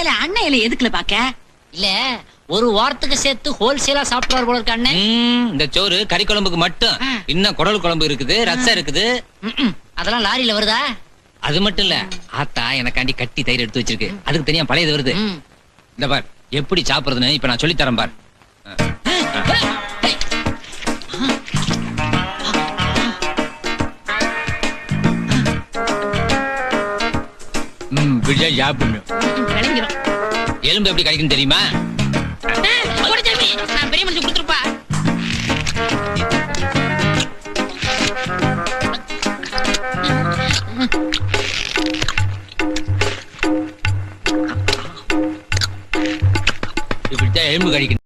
இல்ல அண்ணன் இல்ல எதுக்குல பாக்க? இல்ல ஒரு வாரத்துக்கு சேர்த்து ஹோல்சேலா சாப்பிடுவார் போல இருக்க அண்ணன். இந்த சோறு கறி குழம்புக்கு மட்டும் இன்னும் குடல் குழம்பு இருக்குது, ரசம் இருக்குது. அதெல்லாம் லாரியில வருதா? அது மட்டும் இல்ல, ஆத்தா எனக்காண்டி கட்டி தயிர் எடுத்து வச்சிருக்கு, அதுக்கு தனியா பழையது வருது. இந்த பார் எப்படி சாப்பிடுறதுன்னு இப்ப நான் சொல்லி தரேன் பார். எலும்பு எப்படி கிடைக்கும் தெரியுமா? பெரிய மனுஷன் கொடுத்துருப்பா. இப்படித்தான் எலும்பு கிடைக்கும்.